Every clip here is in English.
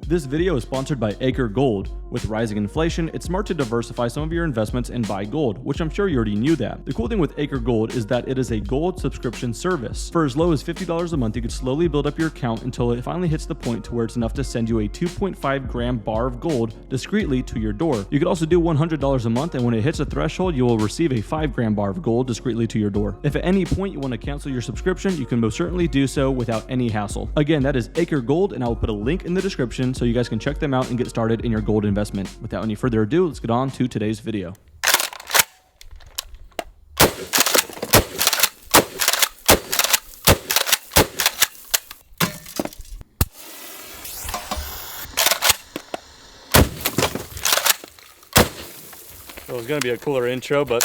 This video is sponsored by Acre Gold. With rising inflation, it's smart to diversify some of your investments and buy gold, which I'm sure you already knew that. The cool thing with Acre Gold is that it is a gold subscription service. For as low as $50 a month, you can slowly build up your account until it finally hits the point to where it's enough to send you a 2.5 gram bar of gold discreetly to your door. You could also do $100 a month, and when it hits a threshold, you will receive a 5 gram bar of gold discreetly to your door. If at any point you want to cancel your subscription, you can most certainly do so without any hassle. Again, that is Acre Gold, and I will put a link in the description so you guys can check them out and get started in your gold investment. Without any further ado, let's get on to today's video. It was going to be a cooler intro, but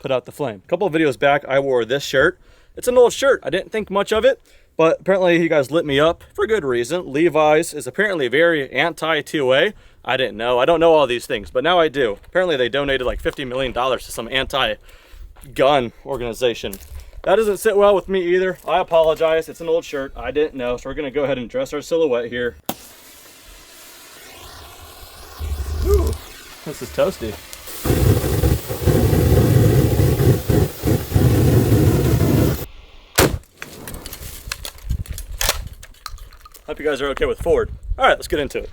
put out the flame. A couple of videos back, I wore this shirt. It's an old shirt. I didn't think much of it, but apparently you guys lit me up for good reason. Levi's is apparently very anti-2A. I didn't know. I don't know all these things, but now I do. Apparently they donated like $50 million to some anti-gun organization. That doesn't sit well with me either. I apologize. It's an old shirt. I didn't know, so we're going to go ahead and dress our silhouette here. Ooh, this is toasty. Hope you guys are okay with Ford. All right, let's get into it.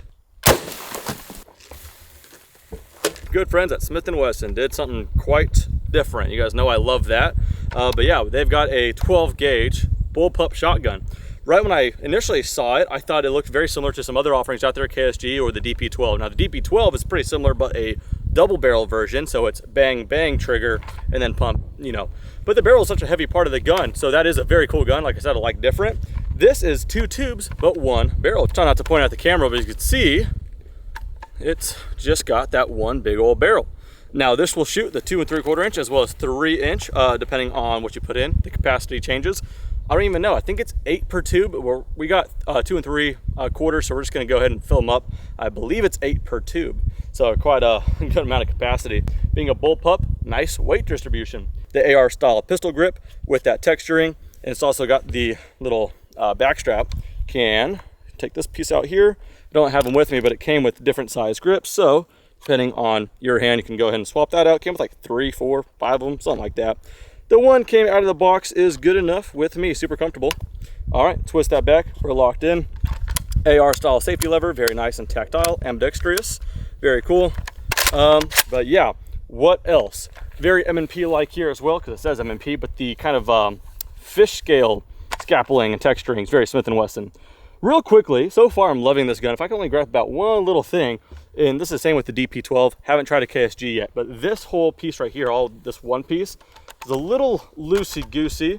Good friends at Smith & Wesson did something quite different. You guys know I love that. But yeah, they've got a 12 gauge Bullpup shotgun. Right when I initially saw it, I thought it looked very similar to some other offerings out there at KSG or the DP12. Now the DP12 is pretty similar, but a double barrel version. So it's bang, bang trigger and then pump, you know. But the barrel is such a heavy part of the gun. So that is a very cool gun. Like I said, I like different. This is 2 tubes, but 1 barrel. Try not to point out the camera, but as you can see, it's just got that one big old barrel. Now this will shoot the 2 3/4 inch as well as 3 inch, depending on what you put in. The capacity changes. I don't even know. I think it's 8 per tube. We got 2 3/4, so we're just going to go ahead and fill them up. I believe it's 8 per tube, so quite a good amount of capacity. Being a Bullpup, nice weight distribution. The AR style pistol grip with that texturing, and it's also got the little back strap. Can take this piece out here. I don't have them with me, but it came with different size grips, so depending on your hand, you can go ahead and swap that out. Came with like 3, 4, 5 of them, something like that. The one came out of the box is good enough with me, super comfortable. All right, twist that back, we're locked in. AR style safety lever, very nice and tactile, ambidextrous, very cool. But yeah, what else? Very M&P like here as well, because it says M&P, but the kind of fish scale scapuling and texturing is very Smith & Wesson. Real quickly, so far I'm loving this gun. If I can only grab about one little thing, and this is the same with the DP12, haven't tried a KSG yet, but this whole piece right here, all this one piece, is a little loosey-goosey,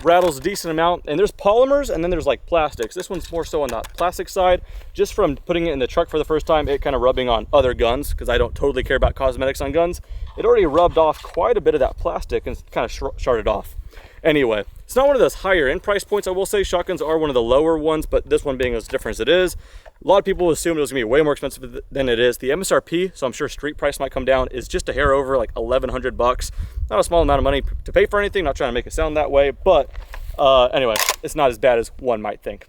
rattles a decent amount, and there's polymers and then there's like plastics. This one's more so on the plastic side. Just from putting it in the truck for the first time, it kind of rubbing on other guns, because I don't totally care about cosmetics on guns. It already rubbed off quite a bit of that plastic and kind of sharded off. Anyway, it's not one of those higher end price points, I will say. Shotguns are one of the lower ones, but this one being as different as it is, a lot of people assumed it was gonna be way more expensive than it is. The MSRP, so I'm sure street price might come down, is just a hair over like 1,100 bucks. Not a small amount of money to pay for anything, not trying to make it sound that way, but anyway, it's not as bad as one might think,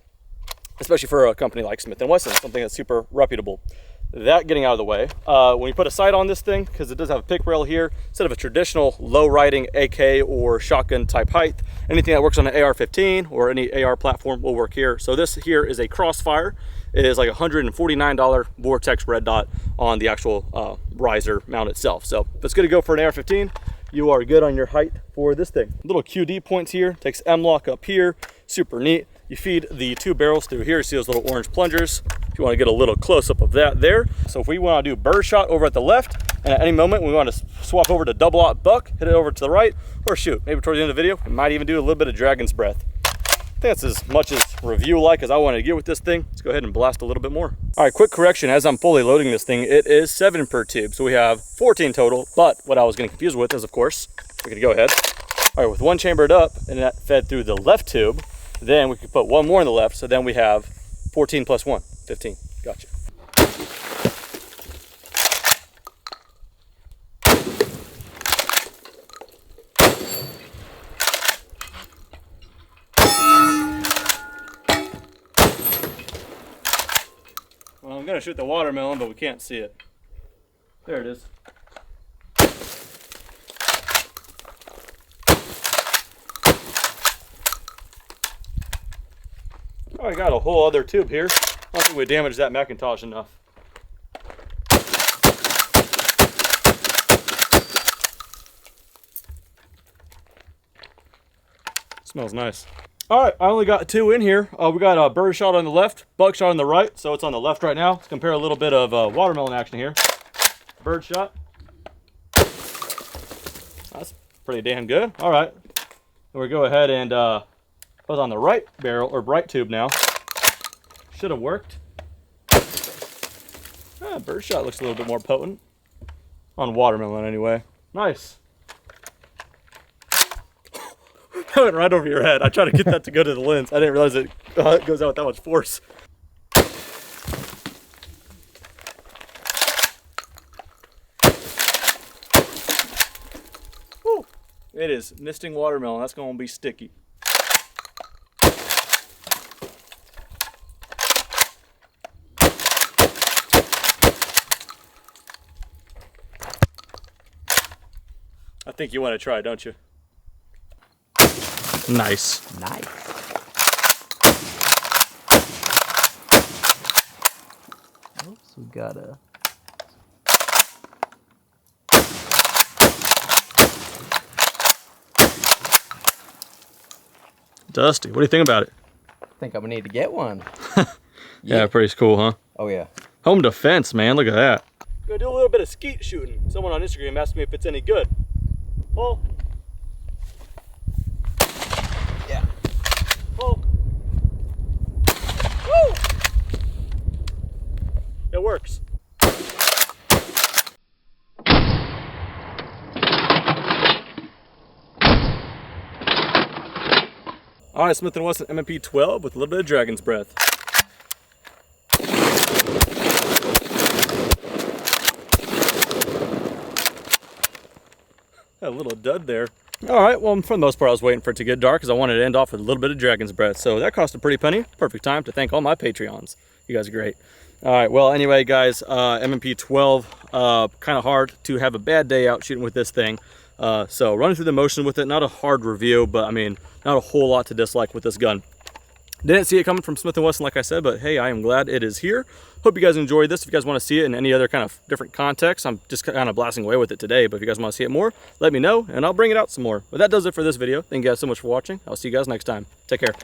especially for a company like Smith & Wesson, something that's super reputable. That getting out of the way, when you put a sight on this thing, because it does have a pick rail here, instead of a traditional low riding AK or shotgun type height, anything that works on an AR-15 or any AR platform will work here. So this here is a Crossfire. It is like a $149 Vortex red dot on the actual riser mount itself. So if it's going to go for an AR-15, you are good on your height for this thing. Little QD points here, takes M-lock up here, super neat. You feed the 2 barrels through here. You see those little orange plungers. If you want to get a little close-up of that there. So if we want to do birdshot over at the left, and at any moment we want to swap over to double-aught buck, hit it over to the right, or shoot, maybe towards the end of the video, we might even do a little bit of dragon's breath. I think that's as much as review-like as I wanted to get with this thing. Let's go ahead and blast a little bit more. All right, quick correction. As I'm fully loading this thing, it is 7 per tube. So we have 14 total, but what I was getting confused with is, of course, we're gonna go ahead. All right, with one chambered up and that fed through the left tube, then we could put one more in the left, so then we have 14 plus 1, 15. Gotcha. gonna shoot the watermelon, but we can't see it. There it is. Oh, I got a whole other tube here. I don't think we damaged that Macintosh enough. Smells nice. All right, I only got 2 in here. We got a bird shot on the left, buckshot on the right, so it's on the left right now. Let's compare a little bit of watermelon action here. Bird shot. That's pretty damn good. All right, we'll go ahead and put on the right barrel or right tube now. Should have worked. Bird shot looks a little bit more potent on watermelon anyway. Nice. That went right over your head. I tried to get that to go to the lens. I didn't realize it goes out with that much force. Woo. It is misting watermelon. That's going to be sticky. I think you want to try, don't you? Nice. Nice. Oops, we got a... Dusty, what do you think about it? I think I'm gonna need to get one. Yeah, pretty cool, huh? Oh yeah. Home defense, man, look at that. Gonna do a little bit of skeet shooting. Someone on Instagram asked me if it's any good. Well, yeah. Oh. Woo! It works. All right, Smith & Wesson M&P 12 with a little bit of dragon's breath. A little dud there. All right, well, for the most part, I was waiting for it to get dark because I wanted to end off with a little bit of dragon's breath. So that cost a pretty penny. Perfect time to thank all my Patreons. You guys are great. All right, well, anyway, guys, M&P 12, kind of hard to have a bad day out shooting with this thing. So running through the motion with it, not a hard review, but I mean, not a whole lot to dislike with this gun. Didn't see it coming from Smith & Wesson, like I said, but hey, I am glad it is here. Hope you guys enjoyed this. If you guys want to see it in any other kind of different context, I'm just kind of blasting away with it today, but if you guys want to see it more, let me know, and I'll bring it out some more. But that does it for this video. Thank you guys so much for watching. I'll see you guys next time. Take care.